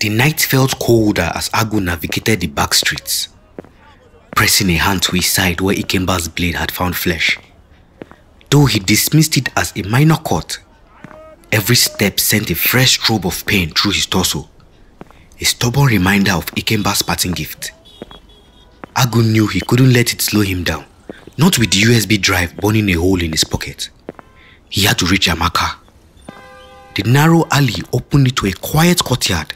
The night felt colder as Agu navigated the back streets, pressing a hand to his side where Ikemba's blade had found flesh. Though he dismissed it as a minor cut, every step sent a fresh strobe of pain through his torso, a stubborn reminder of Ikemba's parting gift. Agu knew he couldn't let it slow him down, not with the USB drive burning a hole in his pocket. He had to reach Amaka. The narrow alley opened into a quiet courtyard,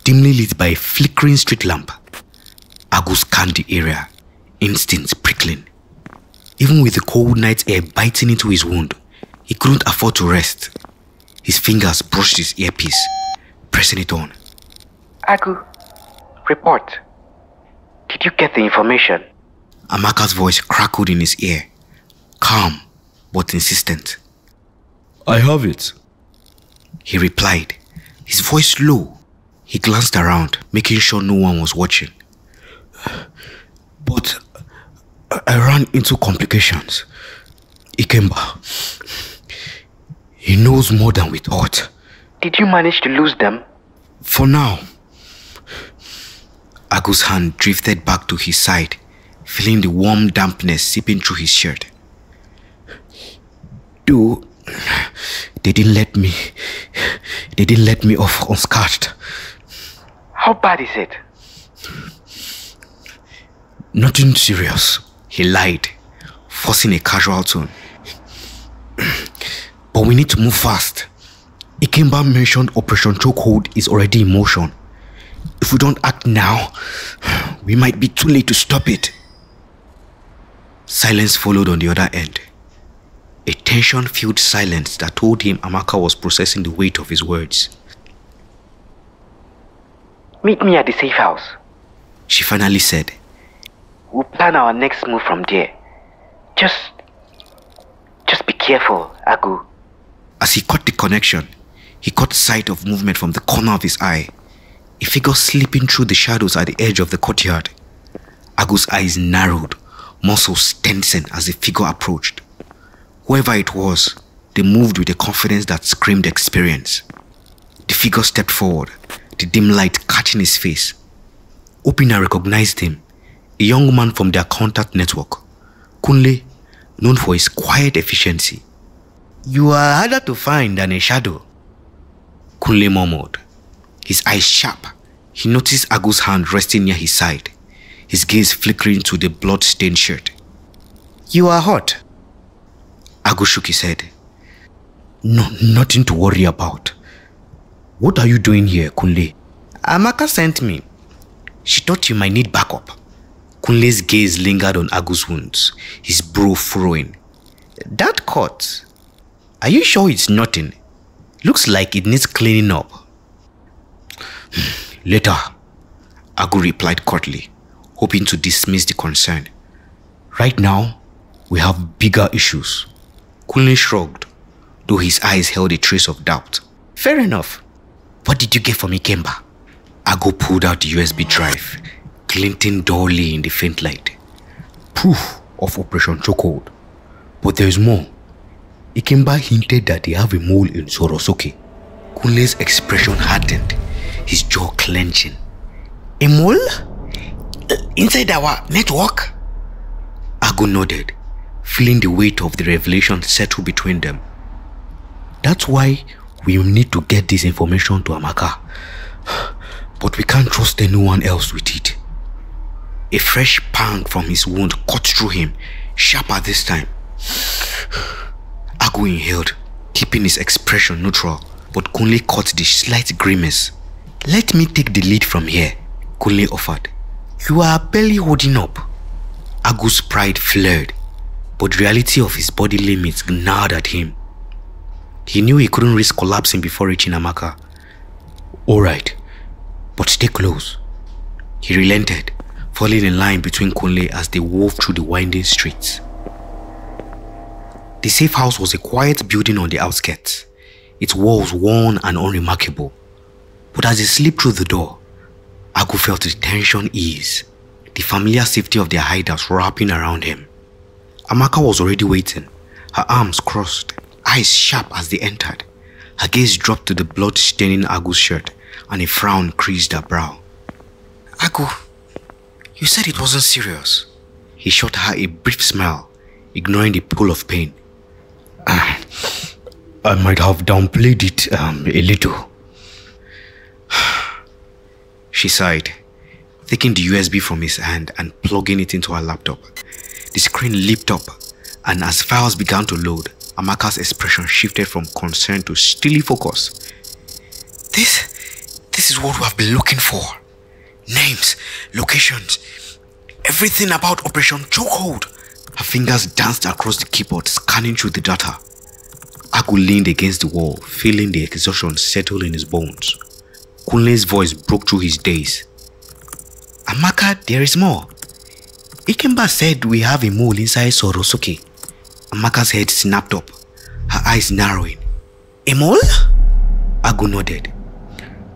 dimly lit by a flickering street lamp. Agu scanned the area, instincts prickling. Even with the cold night air biting into his wound, he couldn't afford to rest. His fingers brushed his earpiece, pressing it on. Agu, report. Did you get the information? Amaka's voice crackled in his ear, calm but insistent. I have it, he replied, his voice low. He glanced around, making sure no one was watching. But I ran into complications. Ikemba, he knows more than we thought. Did you manage to lose them? For now. Agu's hand drifted back to his side, feeling the warm dampness seeping through his shirt. Though they didn't let me off unscathed. How bad is it? Nothing serious, he lied, forcing a casual tone. But we need to move fast. Ikemba mentioned Operation Chokehold is already in motion. If we don't act now, we might be too late to stop it. Silence followed on the other end. A tension-filled silence that told him Amaka was processing the weight of his words. Meet me at the safe house, she finally said. We'll plan our next move from there. Just be careful, Agu. As he caught the connection, he caught sight of movement from the corner of his eye. A figure slipping through the shadows at the edge of the courtyard. Agu's eyes narrowed, muscles tensing as the figure approached. Whoever it was, they moved with a confidence that screamed experience. The figure stepped forward, the dim light catching his face. Obinna recognized him, a young man from their contact network, Kunle, known for his quiet efficiency. You are harder to find than a shadow, Kunle murmured. His eyes sharp, he noticed Agu's hand resting near his side, his gaze flickering to the blood-stained shirt. You are hot. Agu shook his head. No, nothing to worry about. What are you doing here, Kunle? Amaka sent me. She thought you might need backup. Kunle's gaze lingered on Agu's wounds, his brow furrowing. That cut. Are you sure it's nothing? Looks like it needs cleaning up. Later, Agu replied curtly, hoping to dismiss the concern. Right now, we have bigger issues. Kunle shrugged, though his eyes held a trace of doubt. Fair enough. What did you get from Ikemba? Agu pulled out the USB drive, glinting dully in the faint light. Proof of Operation Chokehold. But there is more. Ikemba hinted that they have a mole in Sorosoke. Kunle's expression hardened, his jaw clenching. A mole? Inside our network? Agu nodded, feeling the weight of the revelation settle between them. That's why we need to get this information to Amaka. But we can't trust anyone else with it. A fresh pang from his wound cut through him, sharper this time. Agu inhaled, keeping his expression neutral, but Kunle caught the slight grimace. Let me take the lead from here, Kunle offered. You are barely holding up. Agu's pride flared, but the reality of his body limits gnawed at him. He knew he couldn't risk collapsing before reaching Amaka. Alright, but stay close. He relented, falling in line between Kunle as they wove through the winding streets. The safe house was a quiet building on the outskirts, its walls worn and unremarkable. But as they slipped through the door, Agu felt the tension ease, the familiar safety of their hideout wrapping around him. Amaka was already waiting, her arms crossed, eyes sharp as they entered. Her gaze dropped to the blood-staining Agu's shirt and a frown creased her brow. Agu, you said it wasn't serious. He shot her a brief smile, ignoring the pull of pain. I might have downplayed it a little. She sighed, taking the USB from his hand and plugging it into her laptop. The screen leaped up, and as files began to load, Amaka's expression shifted from concern to steely focus. This is what we have been looking for. Names, locations, everything about Operation Chokehold. Her fingers danced across the keyboard, scanning through the data. Agu leaned against the wall, feeling the exhaustion settle in his bones. Kunle's voice broke through his daze. Amaka, there is more. Ikemba said we have a mole inside Sorosuke. Amaka's head snapped up, her eyes narrowing. A mole? Agu nodded.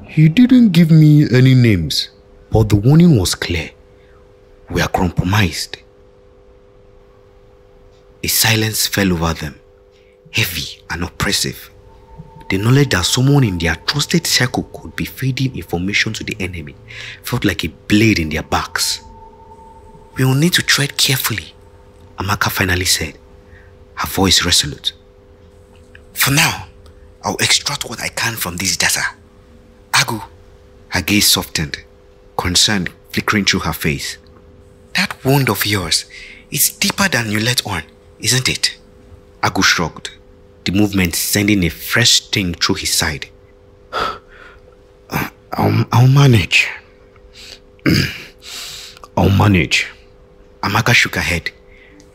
He didn't give me any names, but the warning was clear. We are compromised. A silence fell over them, heavy and oppressive. The knowledge that someone in their trusted circle could be feeding information to the enemy felt like a blade in their backs. We will need to tread carefully, Amaka finally said, her voice resolute. For now, I'll extract what I can from this data. Agu, her gaze softened, concern flickering through her face. That wound of yours is deeper than you let on, isn't it? Agu shrugged, the movement sending a fresh sting through his side. I'll manage. I'll manage. Amaka shook her head.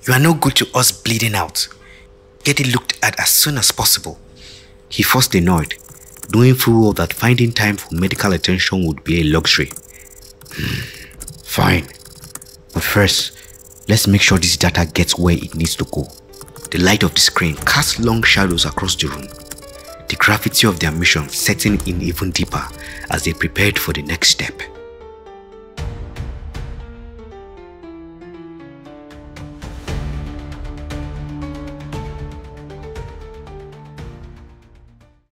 You are no good to us bleeding out. Get it looked at as soon as possible. He forced a nod, knowing full well that finding time for medical attention would be a luxury. Fine. But first, let's make sure this data gets where it needs to go. The light of the screen cast long shadows across the room, the gravity of their mission setting in even deeper as they prepared for the next step.